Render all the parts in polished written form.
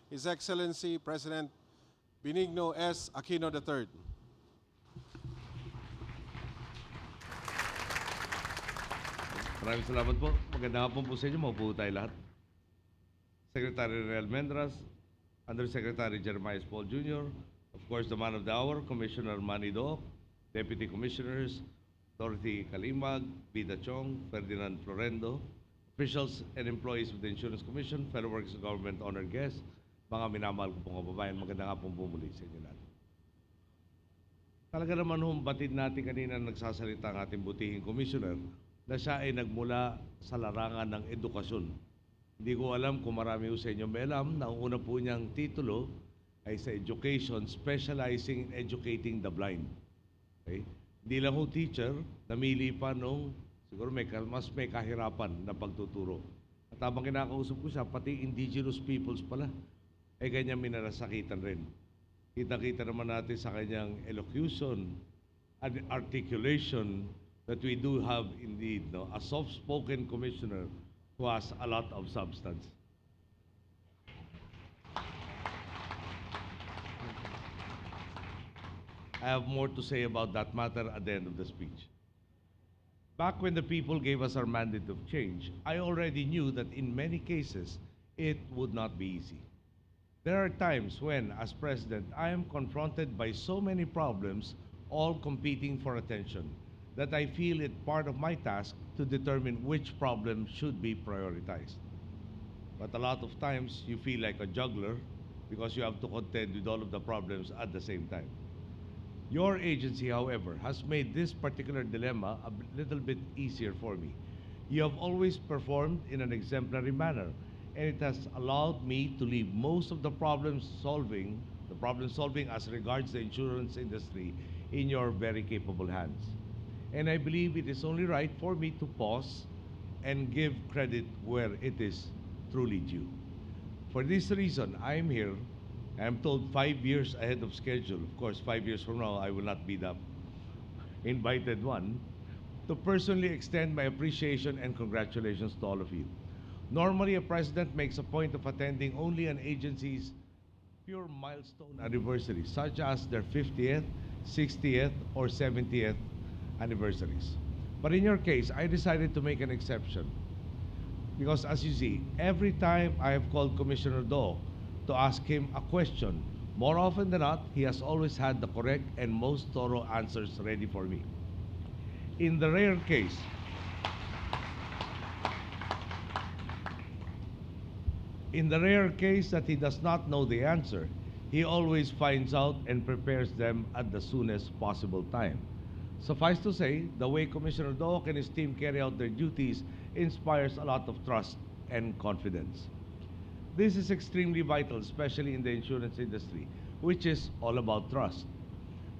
His Excellency President Benigno S. Aquino III. Maraming salamat po. Magandang hapon po sa inyo. Maupo tayo lahat. Secretary Real Mendras, Undersecretary Jeremiah Paul Jr., of course, the man of the hour, Commissioner Manny Doc, Deputy Commissioners, Dorothy Kalimag, Bida Chong, Ferdinand Florendo, officials and employees of the Insurance Commission, fellow workers of government, honored guests, mga minamahal ko pong kababayan, magandang hapon po muli sa inyo lahat. Talaga naman batid natin kanina nagsasalita ang ating butihing commissioner na siya ay nagmula sa larangan ng edukasyon. Hindi ko alam kung marami sa inyo may alam na ang una po niyang titulo ay sa education, specializing in educating the blind. Okay? Hindi lang teacher, namili pa nung siguro mas may kahirapan na pagtuturo. At habang kinakausap ko siya, pati indigenous peoples pala, ay kanyang minarasakitan rin. Kita-kita naman natin sa kanyang elocution and articulation that we do have indeed a soft-spoken commissioner who has a lot of substance. I have more to say about that matter at the end of the speech. Back when the people gave us our mandate of change, I already knew that in many cases, it would not be easy. There are times when, as president, I am confronted by so many problems, all competing for attention, that I feel it part of my task to determine which problem should be prioritized. But a lot of times, you feel like a juggler because you have to contend with all of the problems at the same time. Your agency, however, has made this particular dilemma a little bit easier for me. You have always performed in an exemplary manner, and it has allowed me to leave most of the problem solving as regards the insurance industry in your very capable hands. And I believe it is only right for me to pause and give credit where it is truly due. For this reason, I am here. I am told 5 years ahead of schedule. Of course, 5 years from now, I will not be the invited one to personally extend my appreciation and congratulations to all of you. Normally, a president makes a point of attending only an agency's pure milestone anniversaries, such as their 50th, 60th, or 70th anniversaries. But in your case, I decided to make an exception because, as you see, every time I have called Commissioner Do to ask him a question, more often than not, he has always had the correct and most thorough answers ready for me. In the rare case that he does not know the answer, he always finds out and prepares them at the soonest possible time. Suffice to say, the way Commissioner Dook and his team carry out their duties inspires a lot of trust and confidence. This is extremely vital, especially in the insurance industry, which is all about trust.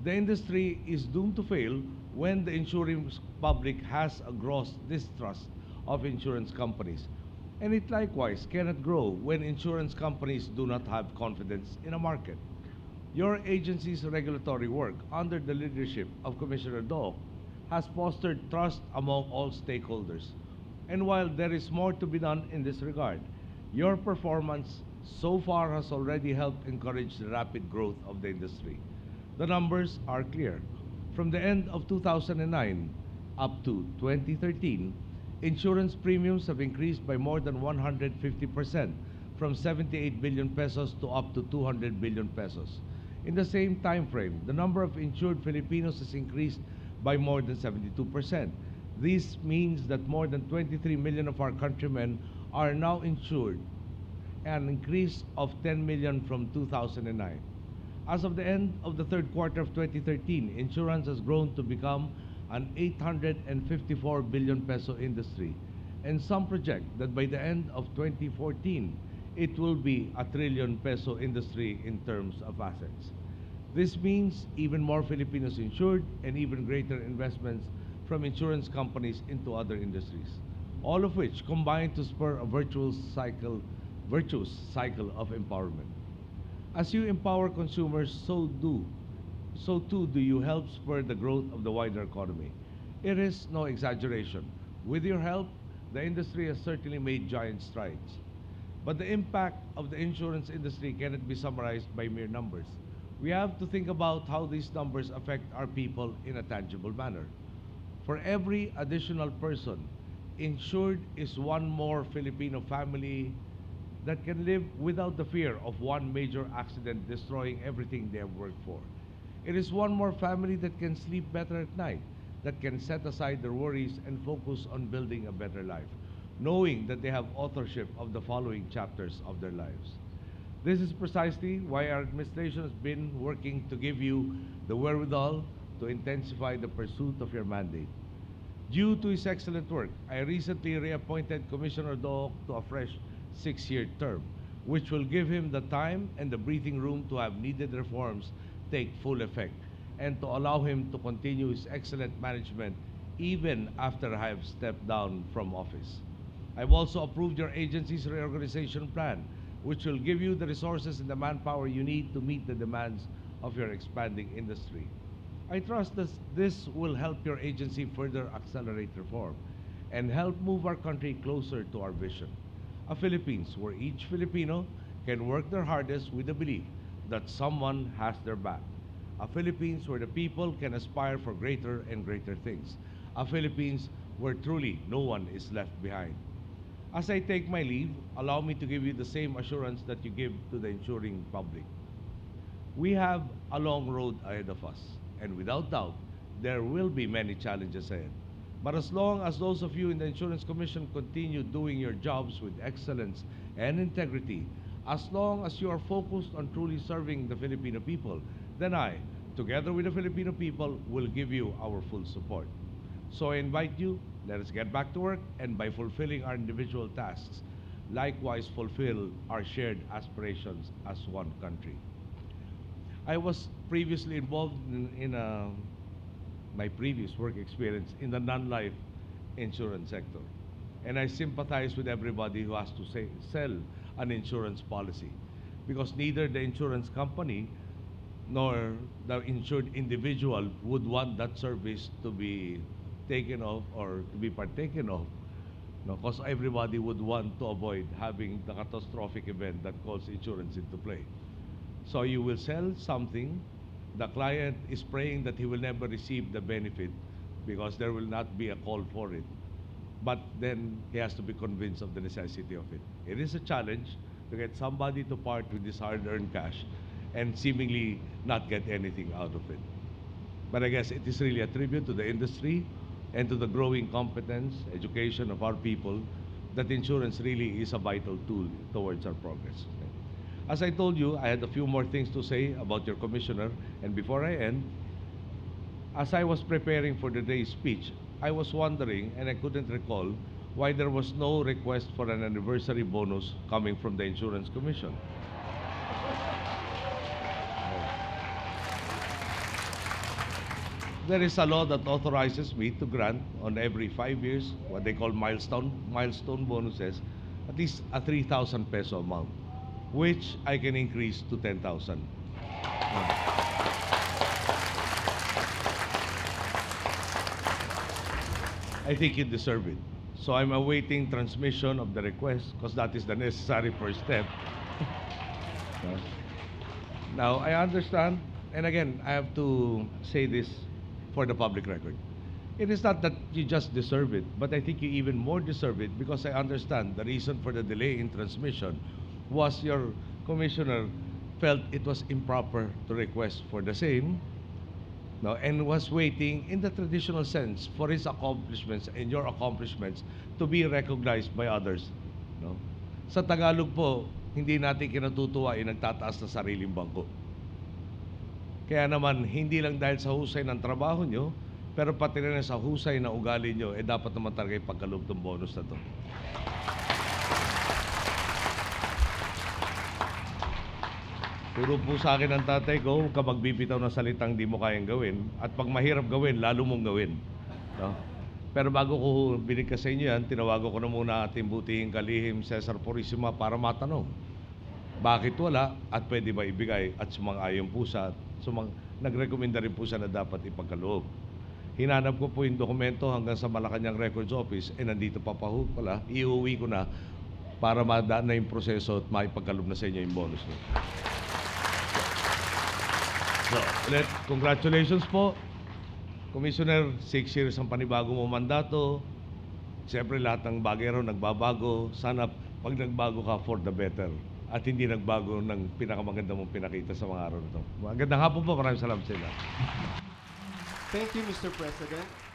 The industry is doomed to fail when the insurance public has a gross distrust of insurance companies. And it likewise cannot grow when insurance companies do not have confidence in a market. Your agency's regulatory work under the leadership of Commissioner Do has fostered trust among all stakeholders. And while there is more to be done in this regard, your performance so far has already helped encourage the rapid growth of the industry. The numbers are clear. From the end of 2009 up to 2013, insurance premiums have increased by more than 150%, from 78 billion pesos to up to 200 billion pesos. In the same time frame, the number of insured Filipinos has increased by more than 72%. This means that more than 23 million of our countrymen are now insured, an increase of 10 million from 2009. As of the end of the third quarter of 2013, insurance has grown to become an 854 billion peso industry, and some project that by the end of 2014, it will be a trillion peso industry in terms of assets. This means even more Filipinos insured and even greater investments from insurance companies into other industries, all of which combine to spur a virtuous cycle of empowerment. As you empower consumers, so too do you help spur the growth of the wider economy. It is no exaggeration. With your help, the industry has certainly made giant strides. But the impact of the insurance industry cannot be summarized by mere numbers. We have to think about how these numbers affect our people in a tangible manner. For every additional person insured is one more Filipino family that can live without the fear of one major accident destroying everything they have worked for. It is one more family that can sleep better at night, that can set aside their worries and focus on building a better life, knowing that they have authorship of the following chapters of their lives. This is precisely why our administration has been working to give you the wherewithal to intensify the pursuit of your mandate. Due to his excellent work, I recently reappointed Commissioner Dook to a fresh 6-year term, which will give him the time and the breathing room to have needed reforms take full effect and to allow him to continue his excellent management even after I have stepped down from office. I've also approved your agency's reorganization plan, which will give you the resources and the manpower you need to meet the demands of your expanding industry. I trust that this will help your agency further accelerate reform and help move our country closer to our vision. A Philippines where each Filipino can work their hardest with the belief that someone has their back. A Philippines where the people can aspire for greater and greater things. A Philippines where truly no one is left behind. As I take my leave, allow me to give you the same assurance that you give to the insuring public. We have a long road ahead of us, and without doubt, there will be many challenges ahead. But as long as those of you in the Insurance Commission continue doing your jobs with excellence and integrity, as long as you are focused on truly serving the Filipino people, then I, together with the Filipino people, will give you our full support. So I invite you, let us get back to work, and by fulfilling our individual tasks, likewise fulfill our shared aspirations as one country. I was previously involved in my previous work experience in the non-life insurance sector. And I sympathize with everybody who has to sell an insurance policy because neither the insurance company nor the insured individual would want that service to be taken off or to be partaken of. No, because everybody would want to avoid having the catastrophic event that calls insurance into play. So you will sell something, the client is praying that he will never receive the benefit because there will not be a call for it. But then he has to be convinced of the necessity of it. It is a challenge to get somebody to part with this hard-earned cash and seemingly not get anything out of it. But I guess it is really a tribute to the industry and to the growing competence, education of our people that insurance really is a vital tool towards our progress. As I told you, I had a few more things to say about your commissioner, and before I end, as I was preparing for today's speech, I was wondering, and I couldn't recall, why there was no request for an anniversary bonus coming from the Insurance Commission. There is a law that authorizes me to grant on every 5 years what they call milestone bonuses, at least a 3,000 peso amount, which I can increase to 10,000. I think you deserve it. So I'm awaiting transmission of the request because that is the necessary first step. Now, I understand, and again, I have to say this for the public record. It is not that you just deserve it, but I think you even more deserve it because I understand the reason for the delay in transmission was your commissioner felt it was improper to request for the same, no, and was waiting in the traditional sense for his accomplishments and your accomplishments to be recognized by others. No? Sa Tagalog po, hindi natin kinatutuwa yung nagtataas na sariling bangko. Kaya naman, hindi lang dahil sa husay ng trabaho nyo, pero pati rin sa husay na ugali nyo, dapat naman talaga ipagkaloob ng bonus na to. Turo po sa akin ng tatay ko, huwag ka magbibitaw ng salitang di mo kayang gawin. At pag mahirap gawin, lalo mong gawin. No? Pero bago ko binigkas sa inyo yan, tinawagan ko na muna ating butihing kalihim Cesar Purisima para matanong. Bakit wala at pwede ba ibigay at sumang-ayon po siya at nagrekomenda rin po siya na dapat ipagkaloob. Hinanap ko po yung dokumento hanggang sa Malacanang Records Office nandito pa pala, iuwi ko na para madaan na yung proseso at maipagkaloob na sa inyo yung bonus niyo. So, ulit, congratulations po. Commissioner, 6 years ang panibago mo mandato. Siyempre lahat ng bagay raw nagbabago. Sana pag nagbago ka for the better. At hindi nagbago ng pinakamaganda mong pinakita sa mga araw na ito. Magandang hapon po. Maraming salamat sa inyo. Thank you, Mr. President.